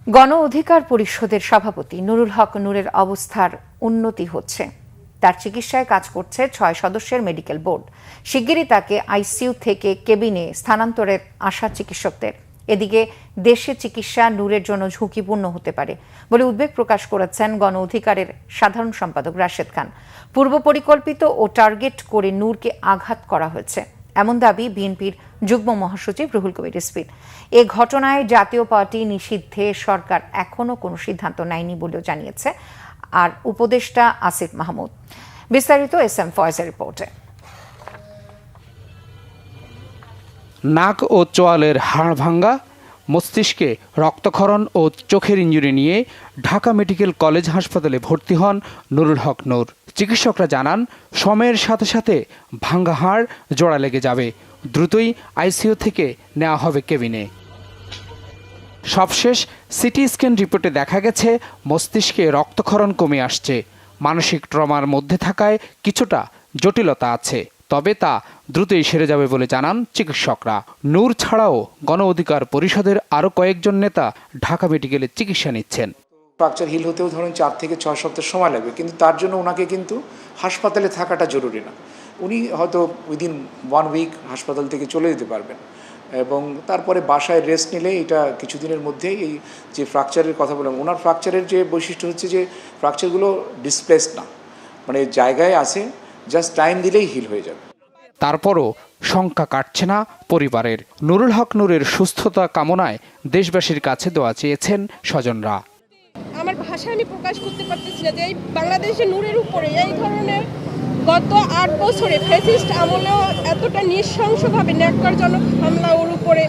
গণ অধিকার পরিষদের সভাপতি নুরুল হক নূরের অবস্থার উন্নতি হচ্ছে। তার চিকিৎসায় কাজ করছে ৬ সদস্যের মেডিকেল বোর্ড। শিগগিরই তাকে আইসিইউ থেকে কেবিনে স্থানান্তরের আশা চিকিৎসকদের। এদিকে দেশে চিকিৎসা নূরের জন্য ঝুঁকিপূর্ণ হতে পারে বলে উদ্বেগ প্রকাশ করেছেন গণ অধিকারের সাধারণ সম্পাদক রাশেদ খান। পূর্ব পরিকল্পিত ও টার্গেট করে নূরকে আঘাত করা হয়েছে, এমন দাবি বিএনপির যুগ্ম মহাসচিব রুহুল কবির রিজভীর। এ ঘটনায় জাতীয় পার্টি নিষিদ্ধে সরকার এখনো কোনো সিদ্ধান্ত নেয়নি বলেও জানিয়েছে আর উপদেষ্টা আসিফ মাহমুদ। বিস্তারিত এস.এম. ফয়েজের রিপোর্টে। নাক ও চোয়ালের হাড় ভাঙ্গা, মস্তিষ্কে রক্তক্ষরণ ও চোখের ইনজুরি নিয়ে ঢাকা মেডিকেল কলেজ হাসপাতালে ভর্তি হন নুরুল হক নূর। চিকিৎসকরা জানান, সময়ের সাথে সাথে ভাঙ্গা হাড় জোড়া লেগে যাবে, দ্রুতই আইসিইউ থেকে নেওয়া হবে কেবিনে। সবশেষ সিটি স্ক্যান রিপোর্টে দেখা গেছে মস্তিষ্কে রক্তক্ষরণ কমে আসছে। মানসিক ট্রমার মধ্যে থাকায় কিছুটা জটিলতা আছে, তবে তা দ্রুতই সেরে যাবে বলে জানান চিকিৎসকরা। নূর ছাড়াও গণ অধিকার পরিষদের আরও কয়েকজন নেতা ঢাকা মেডিকেলে চিকিৎসা নিচ্ছেন। ফ্র্যাকচার হিল হতেও ধরুন 4 থেকে 6 সপ্তাহ সময় লাগবে, কিন্তু তার জন্য ওনাকে কিন্তু হাসপাতালে থাকাটা জরুরি না। উনি হয়তো উইদিন 1 উইক হাসপাতাল থেকে চলে যেতে পারবেন এবং তারপরে বাসায় রেস্ট নিলে এটা কিছুদিনের মধ্যেই এই যে ফ্র্যাকচারের কথা বললাম, ওনার ফ্র্যাকচারের যে বৈশিষ্ট্য হচ্ছে যে ফ্র্যাকচারগুলো ডিসপ্লেসড না, মানে জায়গায় আছে, জাস্ট টাইম দিলেই হিল হয়ে যাবে। তারপরও শঙ্কা কাটছে না পরিবারের। নুরুল হক নূরের সুস্থতা কামনায় দেশবাসীর কাছে দোয়া চেয়েছেন স্বজনরা। আমার ভাষা আমি প্রকাশ করতে পারতেছি না যে এই বাংলাদেশের নূরের উপরে এই ধরনের গত 8 বছরে ফ্যাসিস্ট আমলেও এতটা নৃশংসভাবে ন্যাক্কারজনক হামলা ওর উপরে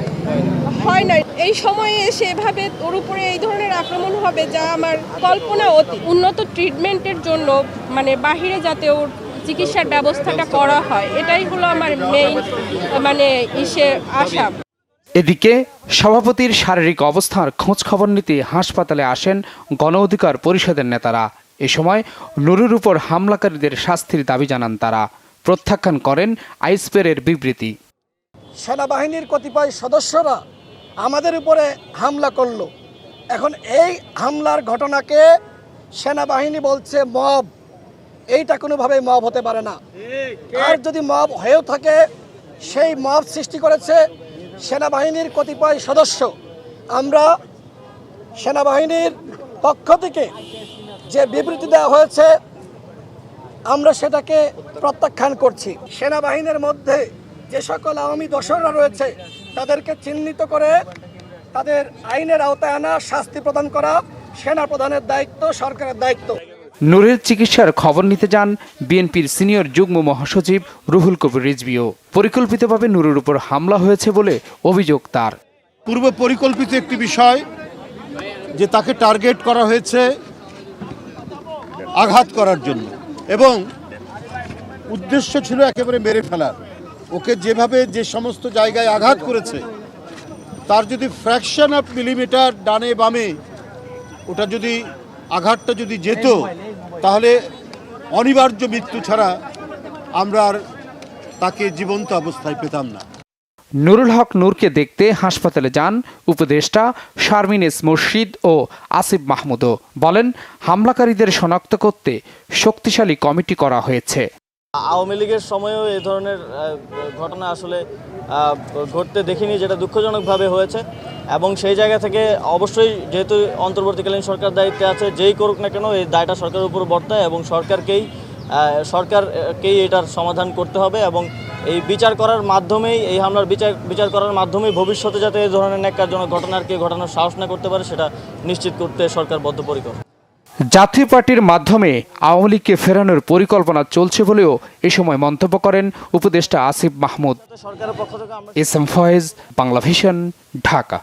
হয় না। এই সময়ে এসে এভাবে ওর উপরে এই ধরনের আক্রমণ হবে যা আমার কল্পনা অতীত। উন্নত ট্রিটমেন্টের জন্য মানে বাহিরে যাতে ওর চিকিৎসার ব্যবস্থাটা করা হয়, এটাই হলো আমার মেইন আশা। এদিকে সভাপতির শারীরিক অবস্থার খোঁজ খবর নিতে হাসপাতালে আসেন গণ অধিকার পরিষদের নেতারা। এ সময় নুরুর উপর হামলাকারীদের শাস্তির দাবি জানান তারা। প্রত্যাখ্যান করেন আইসপের বিবৃতি। সেনাবাহিনীর কতিপয় সদস্যরা আমাদের উপরে হামলা করলো। এখন এই হামলার ঘটনাকে সেনাবাহিনী বলছে মব। এইটা কোনোভাবেই মব হতে পারে না। আর যদি মব হয়েও থাকে, সেই মব সৃষ্টি করেছে সেনাবাহিনীর কতিপয় সদস্য। আমরা সেনাবাহিনীর পক্ষ থেকে যে বিবৃতি দেওয়া হয়েছে, আমরা সেটাকে প্রত্যাখ্যান করছি। সেনাবাহিনীর মধ্যে যে সকল আওয়ামী দোসররা রয়েছে তাদেরকে চিহ্নিত করে তাদের আইনের আওতায় আনা, শাস্তি প্রদান করা সেনা প্রধানের দায়িত্ব, সরকারের দায়িত্ব। নূরের চিকিৎসার খবর নিতে যান বিএনপির সিনিয়র যুগ্ম মহাসচিব রুহুল কবির রিজভীও। পরিকল্পিতভাবে নূরের উপর হামলা হয়েছে বলে অভিযোগ তার। পূর্ব পরিকল্পিত একটি বিষয় যে তাকে টার্গেট করা হয়েছে আঘাত করার জন্য এবং উদ্দেশ্য ছিল একেবারে মেরে ফেলার। ওকে যেভাবে যে সমস্ত জায়গায় আঘাত করেছে, তার যদি ফ্র্যাকশন অফ মিলিমিটার ডানে বামে ওটা যদি আঘাতটা যদি যেত, তাহলে অনিবার্য মৃত্যু ছাড়া আমরা আর তাকে জীবন্ত অবস্থায় পেতাম না। নুরুল হক নূরকে দেখতে হাসপাতালে যান উপদেষ্টা শারমিন এস মুর্শিদ ও আসিফ মাহমুদও। বলেন, হামলাকারীদের শনাক্ত করতে শক্তিশালী কমিটি করা হয়েছে। আওয়ামী লীগের সময়েও এই ধরনের ঘটনা আসলে ঘটতে দেখিনি, যেটা দুঃখজনকভাবে হয়েছে। এবং সেই জায়গা থেকে অবশ্যই যেহেতু অন্তর্বর্তীকালীন সরকার দায়িত্বে আছে, যেই করুক না কেন এই দায়টা সরকারের উপর বর্তায় এবং সরকারকেই এটার সমাধান করতে হবে এবং এই বিচার করার মাধ্যমেই, এই হামলার বিচার করার মাধ্যমেই ভবিষ্যতে যাতে এই ধরনের ন্যাক্কারজনক ঘটনার কেউ ঘটানোর সাহস না করতে পারে, সেটা নিশ্চিত করতে সরকার বদ্ধপরিকর। জাতীয় পার্টির মাধ্যমে আওয়ামী লীগকে ফেরানোর পরিকল্পনা চলছে বলেও এ সময় মন্তব্য করেন উপদেষ্টা আসিফ মাহমুদ। এস.এম. ফয়েজ, বাংলা ভিশন, ঢাকা।